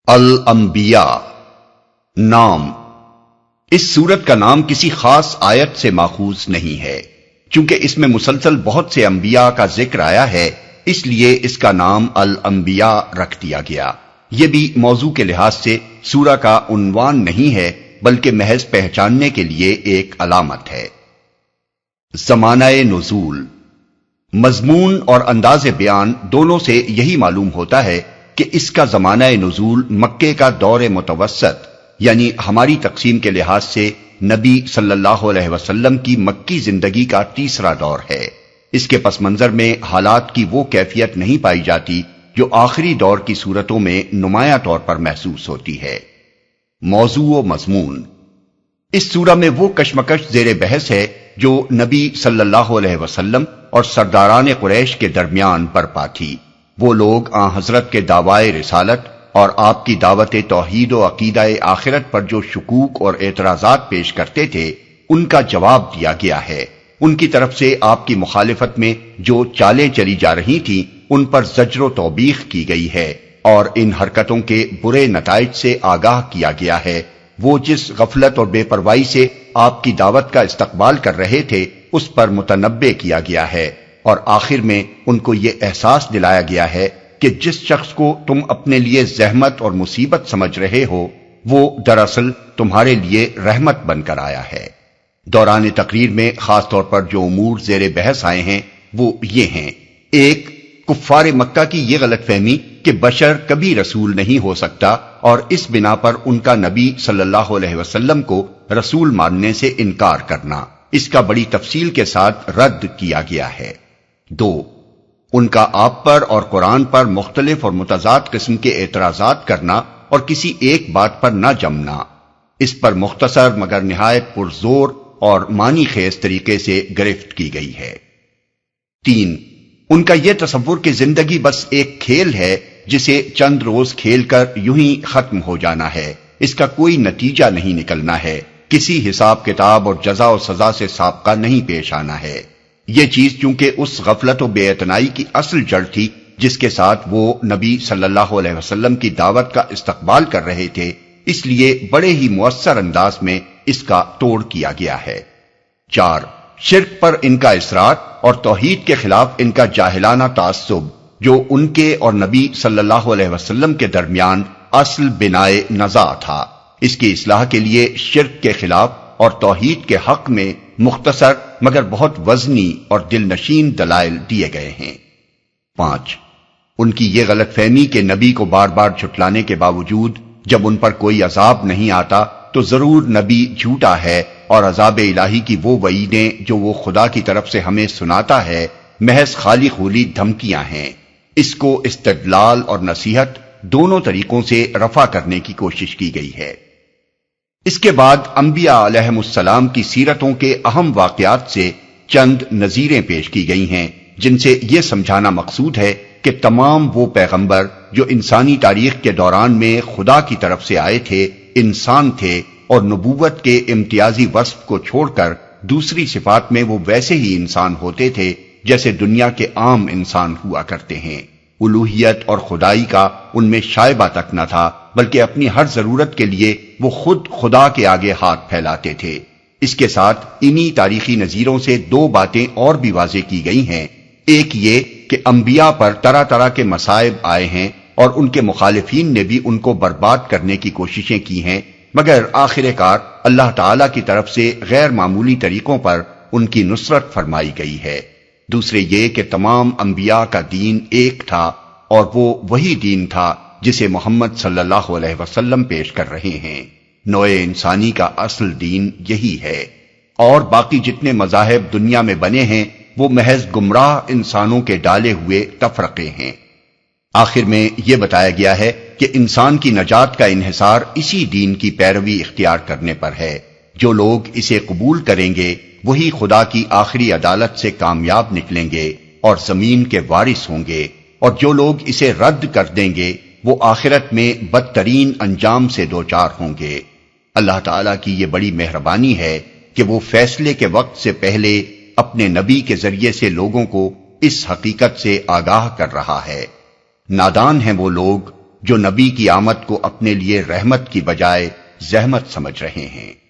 الانبیاء نام۔ اس سورت کا نام کسی خاص آیت سے ماخوذ نہیں ہے، چونکہ اس میں مسلسل بہت سے انبیاء کا ذکر آیا ہے، اس لیے اس کا نام الانبیاء رکھ دیا گیا۔ یہ بھی موضوع کے لحاظ سے سورہ کا عنوان نہیں ہے، بلکہ محض پہچاننے کے لیے ایک علامت ہے۔ زمانہ نزول، مضمون اور انداز بیان دونوں سے یہی معلوم ہوتا ہے کہ اس کا زمانہ نزول مکے کا دور متوسط، یعنی ہماری تقسیم کے لحاظ سے نبی صلی اللہ علیہ وسلم کی مکی زندگی کا تیسرا دور ہے۔ اس کے پس منظر میں حالات کی وہ کیفیت نہیں پائی جاتی جو آخری دور کی صورتوں میں نمایاں طور پر محسوس ہوتی ہے۔ موضوع و مضمون، اس سورہ میں وہ کشمکش زیر بحث ہے جو نبی صلی اللہ علیہ وسلم اور سرداران قریش کے درمیان برپا تھی۔ وہ لوگ آن حضرت کے دعوائے رسالت اور آپ کی دعوت توحید و عقیدہ آخرت پر جو شکوک اور اعتراضات پیش کرتے تھے، ان کا جواب دیا گیا ہے۔ ان کی طرف سے آپ کی مخالفت میں جو چالیں چلی جا رہی تھیں، ان پر زجر و توبیخ کی گئی ہے اور ان حرکتوں کے برے نتائج سے آگاہ کیا گیا ہے۔ وہ جس غفلت اور بے پرواہی سے آپ کی دعوت کا استقبال کر رہے تھے، اس پر متنبہ کیا گیا ہے، اور آخر میں ان کو یہ احساس دلایا گیا ہے کہ جس شخص کو تم اپنے لیے زحمت اور مصیبت سمجھ رہے ہو، وہ دراصل تمہارے لیے رحمت بن کر آیا ہے۔ دوران تقریر میں خاص طور پر جو امور زیر بحث آئے ہیں وہ یہ ہیں: ایک، کفار مکہ کی یہ غلط فہمی کہ بشر کبھی رسول نہیں ہو سکتا، اور اس بنا پر ان کا نبی صلی اللہ علیہ وسلم کو رسول ماننے سے انکار کرنا، اس کا بڑی تفصیل کے ساتھ رد کیا گیا ہے۔ دو، ان کا آپ پر اور قرآن پر مختلف اور متضاد قسم کے اعتراضات کرنا اور کسی ایک بات پر نہ جمنا، اس پر مختصر مگر نہایت پرزور اور معنی خیز طریقے سے گرفت کی گئی ہے۔ تین، ان کا یہ تصور کہ زندگی بس ایک کھیل ہے جسے چند روز کھیل کر یوں ہی ختم ہو جانا ہے، اس کا کوئی نتیجہ نہیں نکلنا ہے، کسی حساب کتاب اور جزا و سزا سے سابقہ نہیں پیش آنا ہے۔ یہ چیز چونکہ اس غفلت و بے اعتنائی کی اصل جڑ تھی جس کے ساتھ وہ نبی صلی اللہ علیہ وسلم کی دعوت کا استقبال کر رہے تھے، اس لیے بڑے ہی مؤثر انداز میں اس کا توڑ کیا گیا ہے۔ چار، شرک پر ان کا اصرار اور توحید کے خلاف ان کا جاہلانہ تعصب، جو ان کے اور نبی صلی اللہ علیہ وسلم کے درمیان اصل بنائے نزاع تھا، اس کی اصلاح کے لیے شرک کے خلاف اور توحید کے حق میں مختصر مگر بہت وزنی اور دل نشین دلائل دیے گئے ہیں۔ پانچ، ان کی یہ غلط فہمی کہ نبی کو بار بار جھٹلانے کے باوجود جب ان پر کوئی عذاب نہیں آتا تو ضرور نبی جھوٹا ہے، اور عذاب الہی کی وہ وعیدیں جو وہ خدا کی طرف سے ہمیں سناتا ہے محض خالی خولی دھمکیاں ہیں۔ اس کو استدلال اور نصیحت دونوں طریقوں سے رفع کرنے کی کوشش کی گئی ہے۔ اس کے بعد انبیاء علیہم السلام کی سیرتوں کے اہم واقعات سے چند نظیریں پیش کی گئی ہیں، جن سے یہ سمجھانا مقصود ہے کہ تمام وہ پیغمبر جو انسانی تاریخ کے دوران میں خدا کی طرف سے آئے تھے، انسان تھے، اور نبوت کے امتیازی وصف کو چھوڑ کر دوسری صفات میں وہ ویسے ہی انسان ہوتے تھے جیسے دنیا کے عام انسان ہوا کرتے ہیں۔ الوہیت اور خدائی کا ان میں شائبہ تک نہ تھا، بلکہ اپنی ہر ضرورت کے لیے وہ خود خدا کے آگے ہاتھ پھیلاتے تھے۔ اس کے ساتھ انہی تاریخی نظیروں سے دو باتیں اور بھی واضح کی گئی ہیں۔ ایک یہ کہ انبیاء پر طرح طرح کے مصائب آئے ہیں اور ان کے مخالفین نے بھی ان کو برباد کرنے کی کوششیں کی ہیں، مگر آخر کار اللہ تعالی کی طرف سے غیر معمولی طریقوں پر ان کی نصرت فرمائی گئی ہے۔ دوسرے یہ کہ تمام انبیاء کا دین ایک تھا، اور وہ وہی دین تھا جسے محمد صلی اللہ علیہ وسلم پیش کر رہے ہیں۔ نوع انسانی کا اصل دین یہی ہے، اور باقی جتنے مذاہب دنیا میں بنے ہیں وہ محض گمراہ انسانوں کے ڈالے ہوئے تفرقے ہیں۔ آخر میں یہ بتایا گیا ہے کہ انسان کی نجات کا انحصار اسی دین کی پیروی اختیار کرنے پر ہے۔ جو لوگ اسے قبول کریں گے وہی خدا کی آخری عدالت سے کامیاب نکلیں گے اور زمین کے وارث ہوں گے، اور جو لوگ اسے رد کر دیں گے وہ آخرت میں بدترین انجام سے دوچار ہوں گے۔ اللہ تعالیٰ کی یہ بڑی مہربانی ہے کہ وہ فیصلے کے وقت سے پہلے اپنے نبی کے ذریعے سے لوگوں کو اس حقیقت سے آگاہ کر رہا ہے۔ نادان ہیں وہ لوگ جو نبی کی آمد کو اپنے لیے رحمت کی بجائے زحمت سمجھ رہے ہیں۔